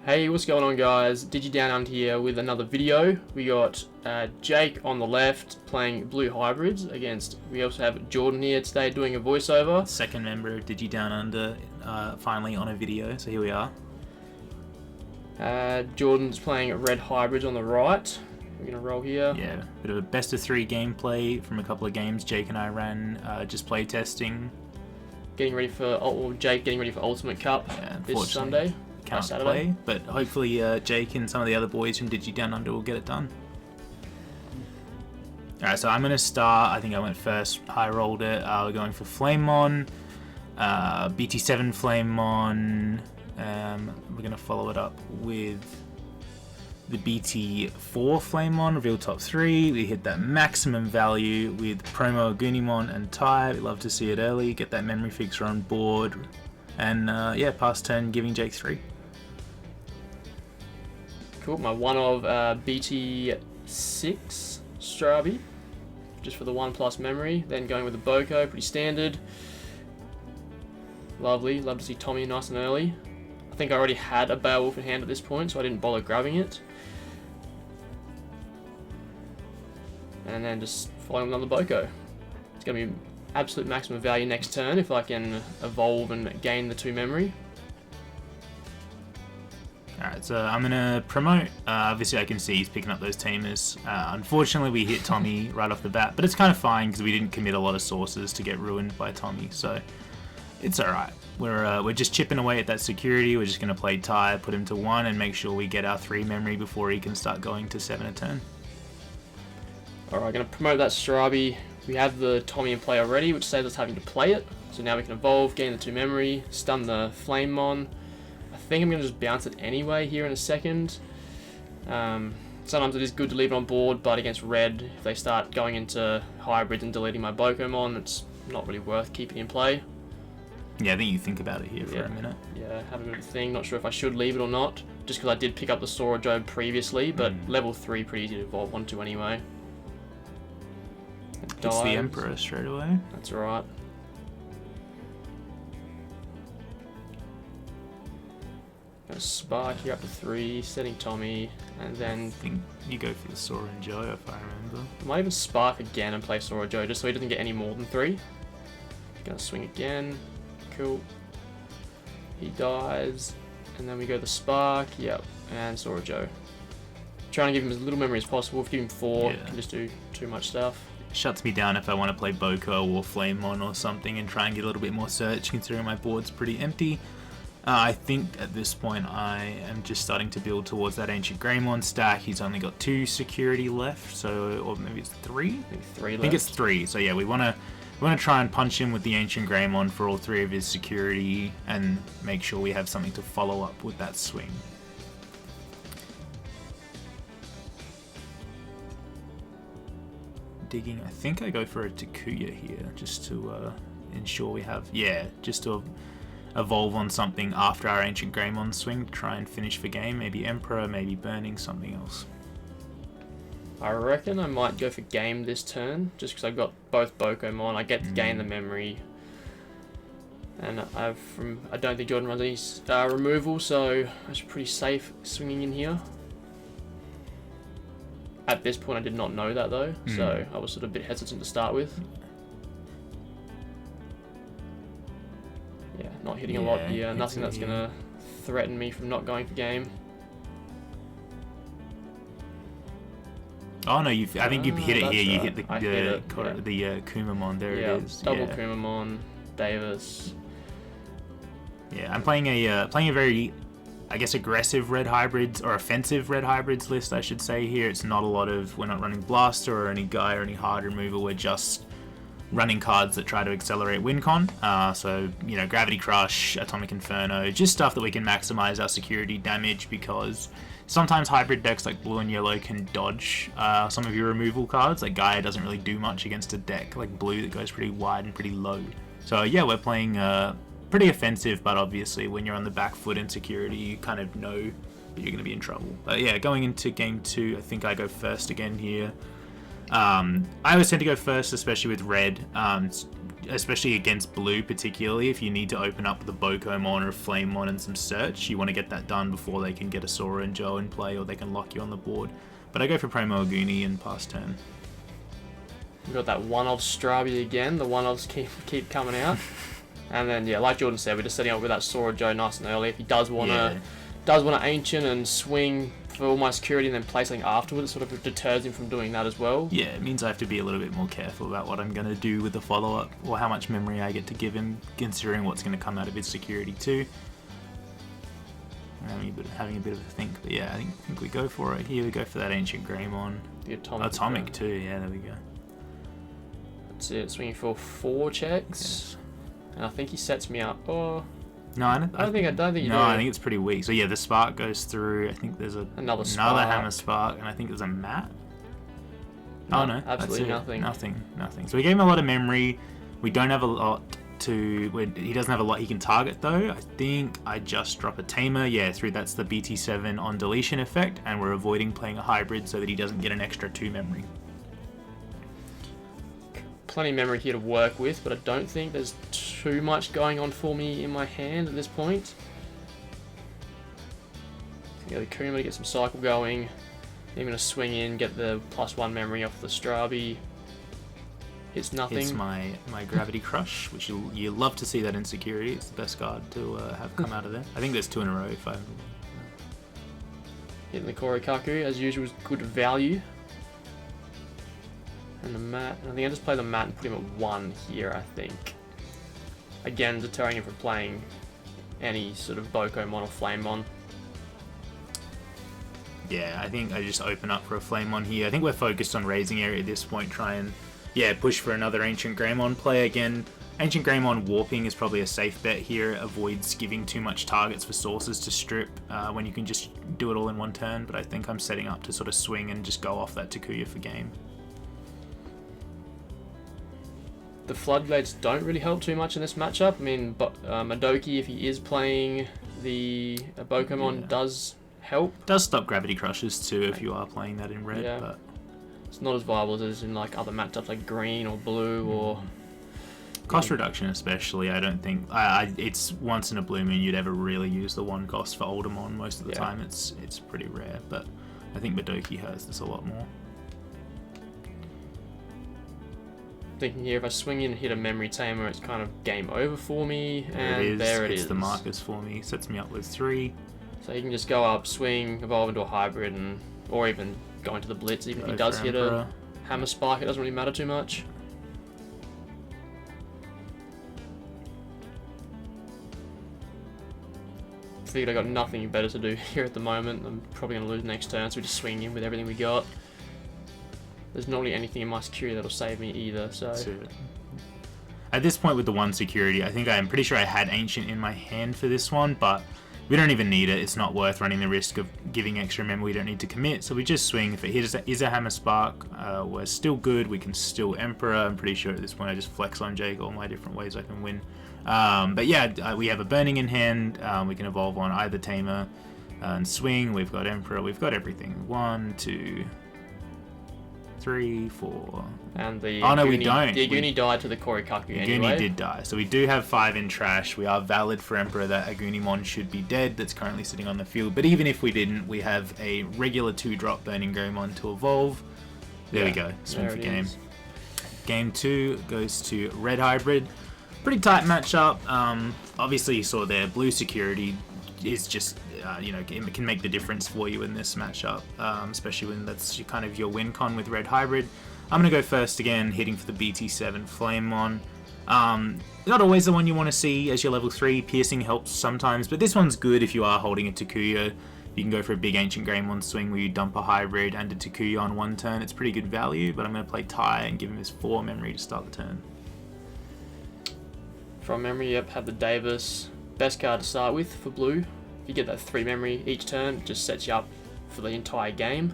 Hey, what's going on, guys? Digi Down Under here with another video. We got Jake on the left playing Blue Hybrids against. We also have Jordan here today doing a voiceover. Second member of Digi Down Under, finally on a video. So here we are. Jordan's playing Red Hybrids on the right. We're gonna roll here. Yeah, bit of a best of 3 gameplay from a couple of games Jake and I ran, just play testing. Getting ready for Jake getting ready for Ultimate Cup this Sunday. Can't play, but hopefully Jake and some of the other boys from Digi Down Under will get it done. Alright, so I'm going to start. I think I went first, high rolled it. We're going for Flamemon, BT-7 Flamemon. We're going to follow it up with the BT-4 Flamemon, reveal top 3. We hit that maximum value with Promo Agunimon and Tai. We love to see it early, get that memory fixer on board. And yeah, pass turn, giving Jake 3. Cool, my one of BT-6 Strabi, just for the 1+ memory. Then going with the Boko, pretty standard. Lovely, love to see Tommy nice and early. I think I already had a Beowulf in hand at this point, so I didn't bother grabbing it. And then just following another Boko. It's going to be absolute maximum value next turn if I can evolve and gain the 2 memory. Alright, so I'm going to promote. Obviously I can see he's picking up those teamers. Unfortunately we hit Tommy right off the bat, but it's kind of fine because we didn't commit a lot of sources to get ruined by Tommy, so it's alright. We're just chipping away at that security. We're just going to play Tai, put him to 1 and make sure we get our 3 memory before he can start going to 7 a turn. Alright, going to promote that Strabi. We have the Tommy in play already, which saves us having to play it. So now we can evolve, gain the 2 memory, stun the Flamemon. I think I'm going to just bounce it anyway here in a second. Sometimes it is good to leave it on board, but against red, if they start going into hybrids and deleting my Bokomon, it's not really worth keeping in play. Yeah, I think you think about it here for a minute. Yeah, have a bit of a thing. Not sure if I should leave it or not, just because I did pick up the Sora Joe previously, but level 3 pretty easy to evolve onto anyway. It's the Emperor straight away. That's right. Gonna Spark here up to 3, setting Tommy, and then I think you go for the Sora and Joe if I remember. I might even Spark again and play Sora Joe just so he doesn't get any more than 3. Gonna swing again. Cool. He dies, and then we go the Spark. Yep, and Sora Joe. Trying to give him as little memory as possible. If you give him 4, can just do too much stuff. Shuts me down if I want to play Boko or Flamemon or something and try and get a little bit more search considering my board's pretty empty. I think at this point I am just starting to build towards that Ancient Greymon stack. He's only got 2 security left, so or maybe it's 3? I think 3 left. I think it's 3, so yeah, we want to try and punch him with the Ancient Greymon for all 3 of his security and make sure we have something to follow up with that swing. Digging, I think I go for a Takuya here just to ensure we have, just to evolve on something after our Ancient Greymon swing to try and finish the game. Maybe Emperor, maybe Burning, something else. I reckon I might go for game this turn just because I've got both Bokomon. I get to gain the memory, and I don't think Jordan runs any removal, so I should be pretty safe swinging in here. At this point I did not know that though, so I was sort of a bit hesitant to start with. Yeah, not hitting a lot here, nothing that's going to threaten me from not going for game. Oh no, I think you hit it here, you hit the Kumamon, there it is. Double Kumamon, Davis. Yeah, I'm playing a very, I guess, aggressive red hybrids, or offensive red hybrids list, I should say here. It's not a lot of, we're not running Blaster or any Guy or any hard removal, we're just running cards that try to accelerate WinCon. So, you know, Gravity Crush, Atomic Inferno, just stuff that we can maximize our security damage because sometimes hybrid decks like blue and yellow can dodge some of your removal cards. Like Gaia doesn't really do much against a deck like blue that goes pretty wide and pretty low. So yeah, we're playing pretty offensive, but obviously when you're on the back foot in security, you kind of know that you're going to be in trouble. But yeah, going into game 2, I think I go first again here. I always tend to go first, especially with red, especially against blue particularly. If you need to open up with a Bokomon or a Flamemon and some search, you want to get that done before they can get a Sora and Joe in play, or they can lock you on the board. But I go for Promo Aguni and pass turn. We've got that one-off Strabi again. The one-offs keep coming out. And then, yeah, like Jordan said, we're just setting up with that Sora Joe nice and early. If he does want to Ancient and swing for all my security and then play something afterwards, it sort of deters him from doing that as well. Yeah, it means I have to be a little bit more careful about what I'm going to do with the follow-up, or how much memory I get to give him, considering what's going to come out of his security too. Having a bit of a think, but yeah, I think we go for it here. We go for that Ancient Greymon. The Atomic too, yeah, there we go. That's it, swinging for 4 checks. Yes. And I think he sets me up. Oh, no, I don't think you do. No, I think it's pretty weak. So yeah, the Spark goes through. I think there's another Hammer Spark, and I think there's a Mat. No, absolutely nothing. Nothing. So we gave him a lot of memory. We don't have a lot he doesn't have a lot he can target though. I think I just drop a Tamer. Yeah, that's the BT-7 on deletion effect, and we're avoiding playing a hybrid so that he doesn't get an extra 2 memory. Plenty of memory here to work with, but I don't think there's too much going on for me in my hand at this point. Yeah, the Kuma to get some cycle going. I'm going to swing in, get the +1 memory off the Strabi. It's nothing. It's my Gravity Crush, which you love to see that in security. It's the best card to have come out of there. I think there's 2 in a row. Hitting the Korikaku, as usual, is good value. And the Mat. I think I just play the Mat and put him at 1 here, I think. Again, deterring him from playing any sort of Bokomon or Flamemon. Yeah, I think I just open up for a Flamemon here. I think we're focused on raising area at this point, try and push for another Ancient Greymon play again. Ancient Greymon warping is probably a safe bet here. Avoids giving too much targets for sources to strip when you can just do it all in one turn. But I think I'm setting up to sort of swing and just go off that Takuya for game. The Floodgates don't really help too much in this matchup. I mean, Madoki, if he is playing the Bokomon, does help. Does stop Gravity Crushes too if you are playing that in red. But it's not as viable as it is in like other matchups like green or blue or... Cost reduction especially, I don't think... it's once in a blue moon you'd ever really use the 1 cost for Oldemon. Most of the time it's pretty rare, but I think Madoki has this a lot more. Thinking here, if I swing in and hit a Memory Tamer, it's kind of game over for me, and there it is. It's the markers for me, sets me up with 3. So you can just go up, swing, evolve into a hybrid, or even go into the Blitz. Even if he does hit a Hammer Spark, it doesn't really matter too much. Figured I got nothing better to do here at the moment. I'm probably going to lose next turn, so we just swing in with everything we got. There's not really anything in my security that'll save me either, so... At this point with the 1 security, I'm pretty sure I had Ancient in my hand for this one, but we don't even need it. It's not worth running the risk of giving extra memory. We don't need to commit, so we just swing. If it is a Hammer Spark, we're still good. We can still Emperor. I'm pretty sure at this point I just flex on Jake all my different ways I can win. But yeah, we have a Burning in hand. We can evolve on either Tamer and swing. We've got Emperor. We've got everything. 1, 2... 3, 4. And the we don't. The Aguni died to the Korikaku anyway. Aguni did die. So we do have 5 in trash. We are valid for Emperor. That Agunimon should be dead. That's currently sitting on the field. But even if we didn't, we have a regular 2-drop Burning Greymon to evolve. There we go. Swing for game. Game 2 goes to Red Hybrid. Pretty tight matchup. Obviously you saw there, blue security is just... it can make the difference for you in this matchup, especially when that's kind of your win con with Red Hybrid. I'm going to go first again, hitting for the BT-7 Flamemon. Not always the one you want to see as your level 3. Piercing helps sometimes, but this one's good if you are holding a Takuya. You can go for a big Ancient Greymon swing where you dump a Hybrid and a Takuya on 1 turn. It's pretty good value, but I'm going to play Tai and give him his 4 memory to start the turn. From memory, have the Davis. Best card to start with for blue. If you get that 3 memory each turn, it just sets you up for the entire game.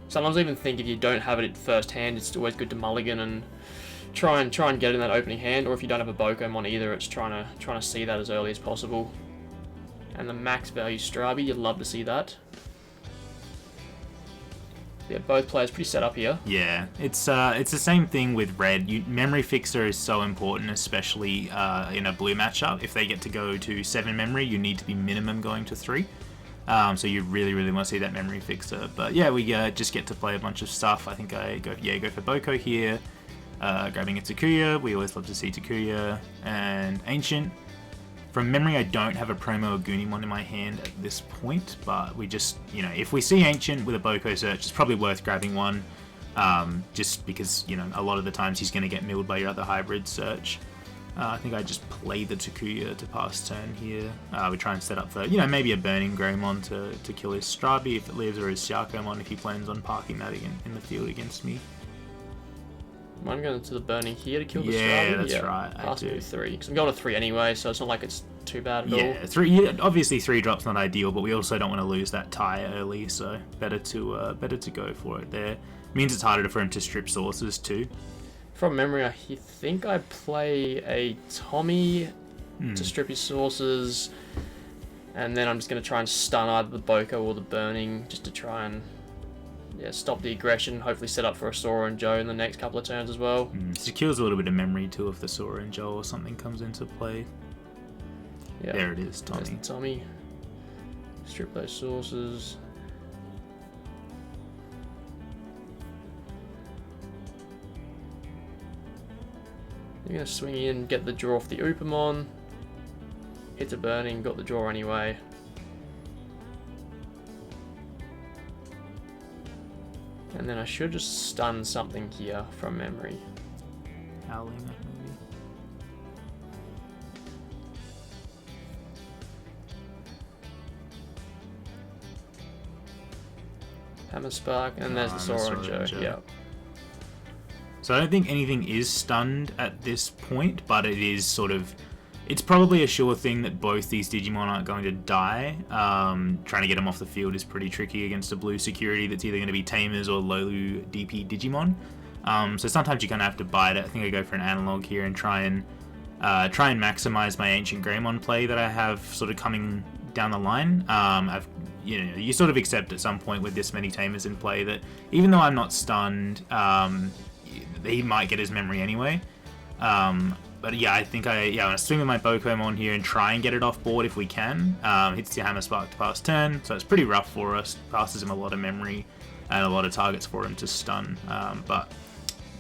Sometimes I even think if you don't have it at first hand, it's always good to mulligan and try and get it in that opening hand. Or if you don't have a Bokomon either, it's trying to see that as early as possible. And the max value Strabi, you'd love to see that. Yeah, both players pretty set up here. Yeah, it's the same thing with red. Memory fixer is so important, especially in a blue matchup. If they get to go to 7 memory, you need to be minimum going to 3. So you really, really want to see that memory fixer. But yeah, we just get to play a bunch of stuff. I think I go for Boko here, grabbing a Takuya. We always love to see Takuya and Ancient. From memory, I don't have a promo or Goonimon in my hand at this point, but we just, if we see Ancient with a Boko search, it's probably worth grabbing one, just because, a lot of the times he's going to get milled by your other hybrid search. I think I just play the Takuya to pass turn here. We try and set up for, maybe a Burning Greymon to kill his Strabi if it lives, or his Syakomon if he plans on parking that in the field against me. I'm going to the Burning here to kill the Strabi. Yeah, that's right. Pass me 3, because I'm going to 3 anyway, so it's not like it's too bad at all. Yeah, 3. Obviously, 3 drop's not ideal, but we also don't want to lose that tie early, so better to go for it there. Means it's harder for him to strip sources too. From memory, I think I play a Tommy to strip his sources, and then I'm just going to try and stun either the Boko or the Burning, just to try and stop the aggression, hopefully set up for a Sora and Joe in the next couple of turns as well. Secures a little bit of memory too if the Sora and Joe or something comes into play. Yeah. There it is, Tommy. There's the Tommy. Strip those sources. You're going to swing in, get the draw off the Upamon. Hit a Burning, got the draw anyway. And then I should just stun something here from memory. Howling, maybe. Hammer Spark, and there's the Sora and Joe. Yeah. So I don't think anything is stunned at this point, but it is it's probably a sure thing that both these Digimon aren't going to die. Trying to get them off the field is pretty tricky against a blue security that's either going to be Tamers or low DP Digimon. So sometimes you kind of have to bite it. I think I go for an analog here and try and maximize my Ancient Greymon play that I have sort of coming down the line. You sort of accept at some point with this many Tamers in play that even though I'm not stunned, he might get his memory anyway. But yeah, I think I'm going to swing with my Pokemon here and try and get it off board if we can. Hits the Hammer Spark to pass turn, so it's pretty rough for us. Passes him a lot of memory and a lot of targets for him to stun. But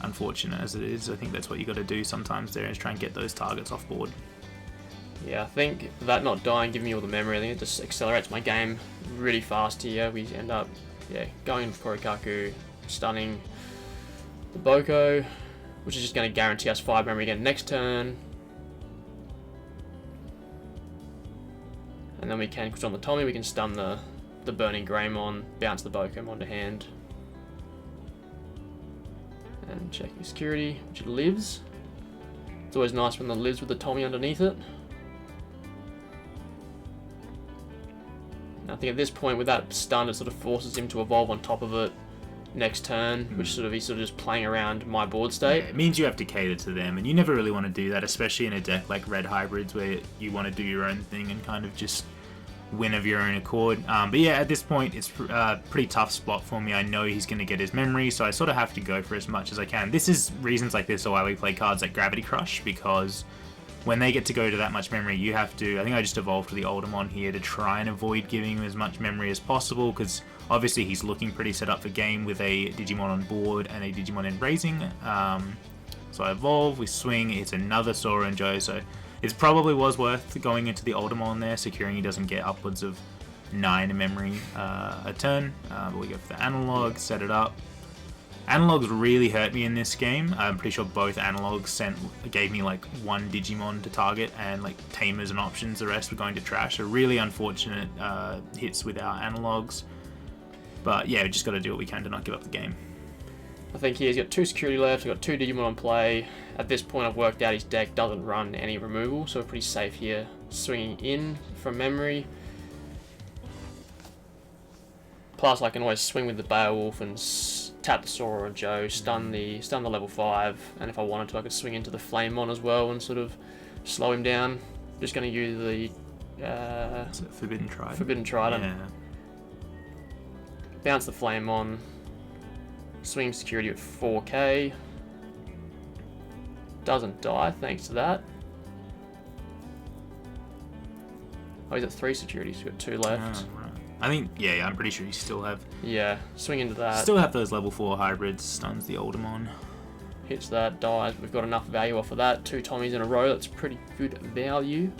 unfortunate as it is, I think that's what you got to do sometimes there, is try and get those targets off board. Yeah, I think that not dying, giving me all the memory, I think it just accelerates my game really fast here. We end up going for Korikaku, stunning the Boko, which is just going to guarantee us 5 memory again next turn. And then we can, because on the Tommy, we can stun the Burning Greymon, bounce the Pokemon to hand. And check the security, which it lives. It's always nice when it lives with the Tommy underneath it. And I think at this point, with that stun, it sort of forces him to evolve on top of it next turn, which he's sort of just playing around my board state. Yeah, it means you have to cater to them, and you never really want to do that, especially in a deck like Red Hybrids where you want to do your own thing and kind of just win of your own accord. But yeah, at this point, it's a pretty tough spot for me. I know he's going to get his memory, so I sort of have to go for as much as I can. This is reasons like this are why we play cards like Gravity Crush, because when they get to go to that much memory, you have to... I think I just evolved to the Oldemon here to try and avoid giving him as much memory as possible, because obviously he's looking pretty set up for game with a Digimon on board and a Digimon in raising. So I evolve, we swing, it's another Sora and Joe, so it probably was worth going into the Oldemon there, securing he doesn't get upwards of 9 memory a turn. But we go for the analog, set it up. Analogs really hurt me in this game. I'm pretty sure both analogs gave me like 1 Digimon to target, and like Tamers and options, the rest were going to trash. So really unfortunate hits with our analogs. But yeah, we just got to do what we can to not give up the game. I think he's got 2 security left, we've got 2 Digimon on play. At this point I've worked out his deck doesn't run any removal, so we're pretty safe here. Swinging in from memory. Plus I can always swing with the Beowulf and tap the Sora or Joe, stun the level 5, and if I wanted to I could swing into the Flamemon as well and sort of slow him down. Just going to use the Forbidden Trident. Forbidden Trident. Yeah. Bounce the Flamemon, Swing security at 4k. Doesn't die thanks to that. Oh, he's at 3 security, so he's got 2 left. Oh, right. I think, yeah, I'm pretty sure you still have... Yeah, swing into that. Still have those level 4 hybrids, stuns the Oldemon. Hits that, dies. We've got enough value off of that. 2 Tommies in a row, that's pretty good value.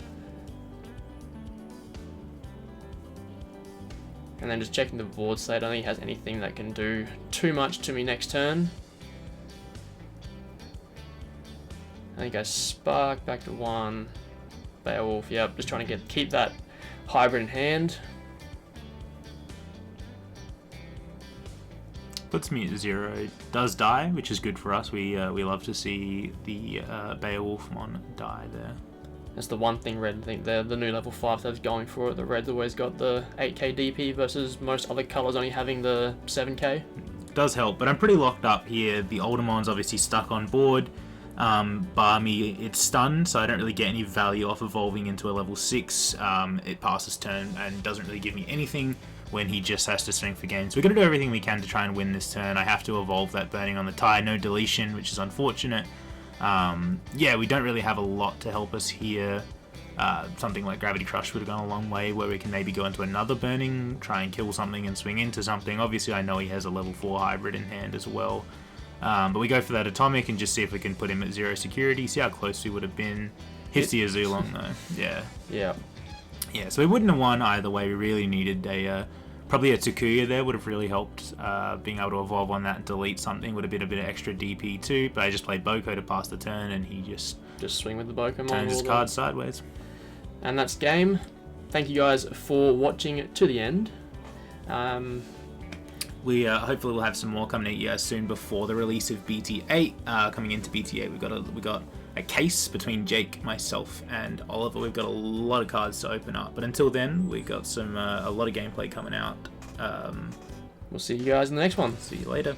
And then just checking the board state, I don't think he has anything that can do too much to me next turn. I think I Spark back to 1. Beowulf, yep, just trying to keep that hybrid in hand. Puts me at 0. Does die, which is good for us. We love to see the Beowulf mon die there. That's the one thing Red, I think the new level 5 that's going for it. The Red's always got the 8k DP versus most other colours only having the 7k. Does help, but I'm pretty locked up here. The Oldemon's obviously stuck on board. Bar me, it's stunned, so I don't really get any value off evolving into a level 6. It passes turn and doesn't really give me anything when he just has to swing for gains. So we're going to do everything we can to try and win this turn. I have to evolve that Burning on the Tide, no deletion, which is unfortunate. Yeah, we don't really have a lot to help us here. Something like Gravity Crush would have gone a long way, where we can maybe go into another Burning, try and kill something and swing into something. Obviously, I know he has a level 4 hybrid in hand as well. But we go for that Atomic and just see if we can put him at 0 security, see how close we would have been. Hits the Azulon though, yeah. Yeah. Yeah, so we wouldn't have won either way. We really needed probably a Takuya there would have really helped. Being able to evolve on that and delete something would have been a bit of extra DP too, but I just played Boko to pass the turn and he just swing with the Boko. Turns his card sideways. And that's game. Thank you guys for watching to the end. We hopefully will have some more coming at you guys soon before the release of BT-8. Coming into BT-8, we got a case between Jake, myself, and Oliver. We've got a lot of cards to open up, but until then, we got some a lot of gameplay coming out. We'll see you guys in the next one. See you later.